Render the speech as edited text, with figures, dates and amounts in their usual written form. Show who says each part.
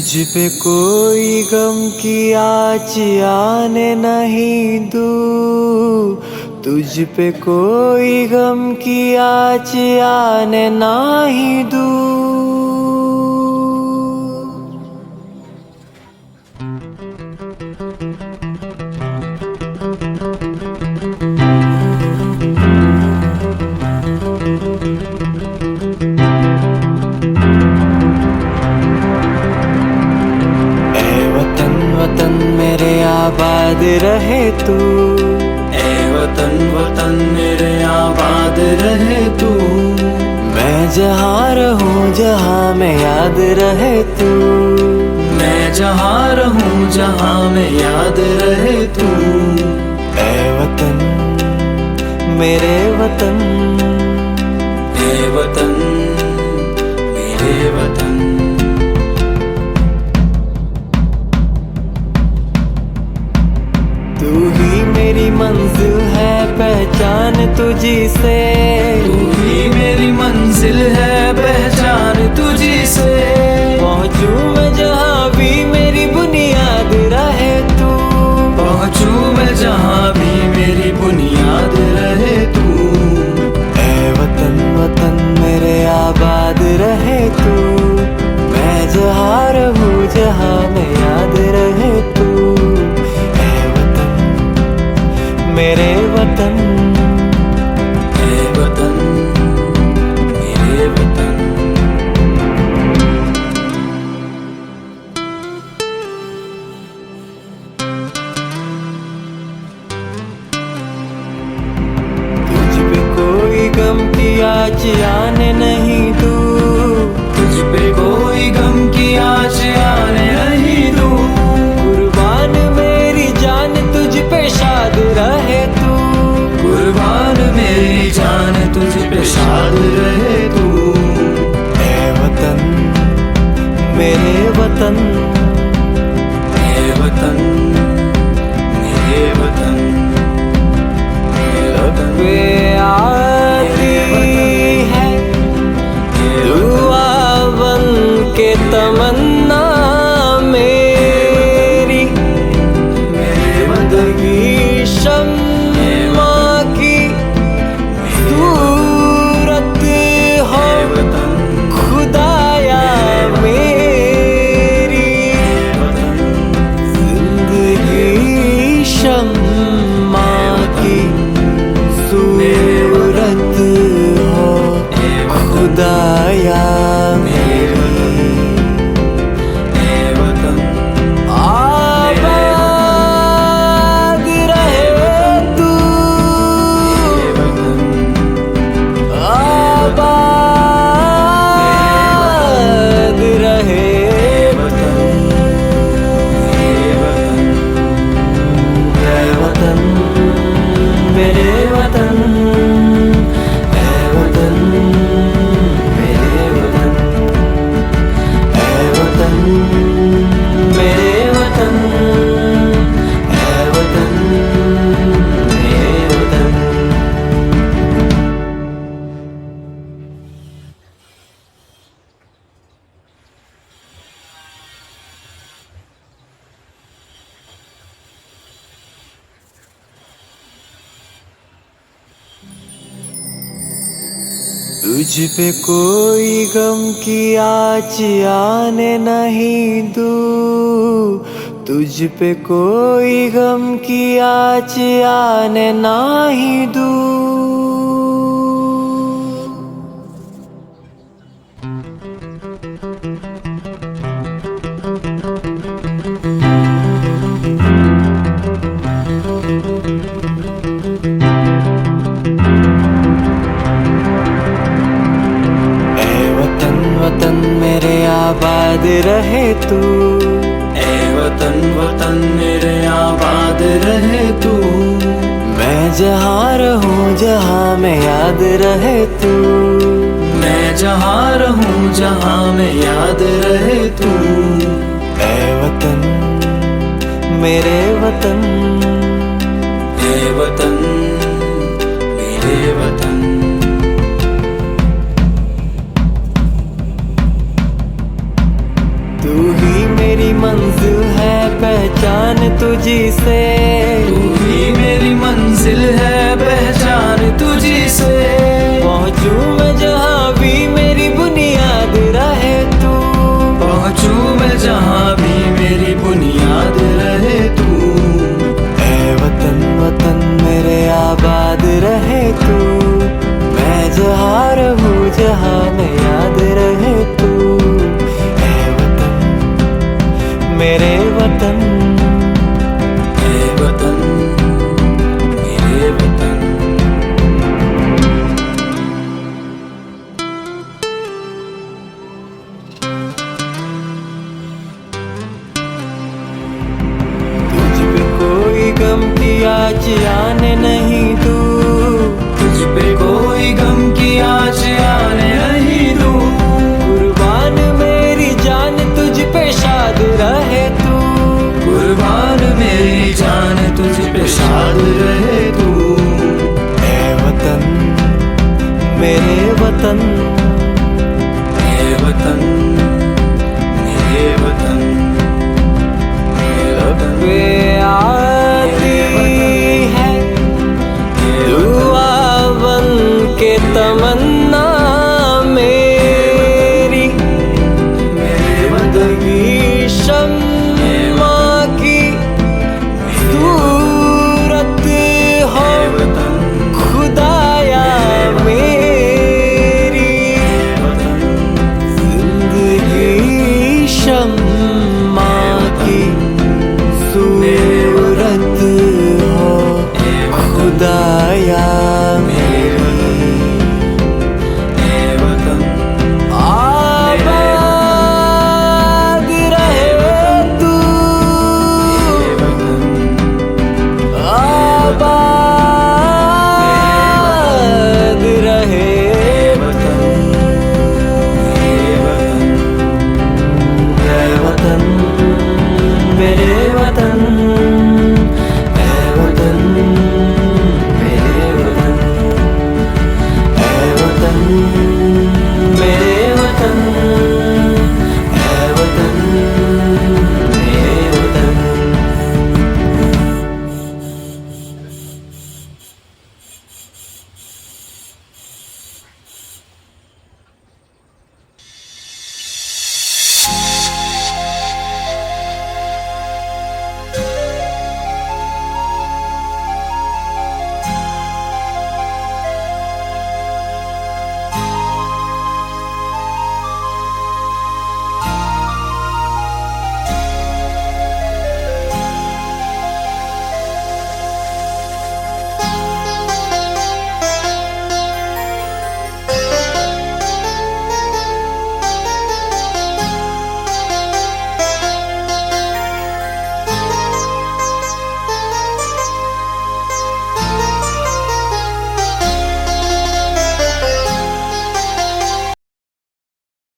Speaker 1: तुझ पे कोई गम की आँच आने नहीं दूँ, तुझ पे कोई गम की आँच आने नहीं दूँ। वतन मेरे आबाद रहे तू,
Speaker 2: ए वतन वतन मेरे आबाद रहे तू।
Speaker 1: मैं जहाँ रहूँ जहाँ में याद रहे तू,
Speaker 2: मैं जहाँ रहूँ जहाँ में याद रहे तू।
Speaker 1: ए वतन मेरे वतन,
Speaker 2: ए वतन मेरे वतन।
Speaker 1: तू ही मेरी मंजिल है पहचान तुझी से,
Speaker 2: तू ही मेरी मंजिल है पहचान तुझी से।
Speaker 1: पहुँचूं मैं जहाँ भी मेरी बुनियाद रहे तू,
Speaker 2: पहुँचूं मैं जहाँ भी मेरी बुनियाद रहे तू।
Speaker 1: ए वतन वतन मेरे आबाद रहे तू, मैं जहाँ रहूँ जहाँ में याद रहे तू। ए वतन मेरे वतन,
Speaker 2: ए वतन मेरे वतन।
Speaker 1: तुझ पे कोई गम की आँच आने नहीं दूँ,
Speaker 2: तुझ पे कोई गम की आँच आने नहीं दूँ।
Speaker 1: कुर्बान मेरी जान तुझ पे शाद रहे तू,
Speaker 2: कुर्बान मेरी जान तुझ पे शाद रहे तू।
Speaker 1: ए वतन मेरे वतन,
Speaker 2: मेरे वतन मेरे वतन मेरे वतन।
Speaker 1: वे आती है दुआ बन के तमन्ना मेरी,
Speaker 2: मेरे वतन
Speaker 1: जिंदगी शम्मा की सूरत हो खुदाया मेरी, जिंदगी शम्मा की सूरत हो खुदाया मेरी। आबाद रहे तू, आबाद रहे है वतन मेरे वतन, है वतन मेरे वतन, है वतन मेरे वतन, है वतन मेरे वतन। तुझ पे कोई गम की आँच आने नहीं दूँ, तुझ पे कोई गम की आँच आने नहीं दूँ। वतन मेरे आबाद रहे तू,
Speaker 2: ए वतन वतन मेरे आबाद रहे तू।
Speaker 1: मैं जहाँ रहूँ जहाँ में याद रहे तू,
Speaker 2: मैं जहाँ रहूँ जहाँ में याद रहे तू।
Speaker 1: ए वतन मेरे वतन,
Speaker 2: ए वतन मेरे वतन।
Speaker 1: तू ही तुझी से,
Speaker 2: तू ही मेरी मंजिल है, पहचान तुझी से।
Speaker 1: पहुँचूं मैं जहाँ भी मेरी बुनियाद रहे तू,
Speaker 2: पहुँचूं मैं जहाँ भी मेरी बुनियाद रहे तू।
Speaker 1: ऐ वतन वतन मेरे आबाद रहे तू, मैं जहाँ रहूं जहाँ में याद रहे तू। ऐ वतन मेरे वतन,
Speaker 2: ऐ वतन मेरे वतन।
Speaker 1: तुझ पे कोई गम की आँच आने नहीं दूँ,
Speaker 2: तुझ पे कोई गम की आँच आने नहीं दूँ।
Speaker 1: कुर्बान मेरी जान तुझ पे शाद रहे तू,
Speaker 2: कुर्बान मेरी जान तुझ पे शाद रहे तू।
Speaker 1: ऐ वतन मेरे वतन,
Speaker 2: मेरे वतन मेरे वतन मेरे वतन।
Speaker 1: वे आती है दुआ बन के तमन्ना मेरी,
Speaker 2: मेरे वतन
Speaker 1: जिंदगी शम्मा की सूरत हो खुदाया मेरी, जिंदगी शम्मा की सूरत हो खुदाया मेरी। आबाद रहे तू, आबाद रहे तू। ऐ वतन मेरे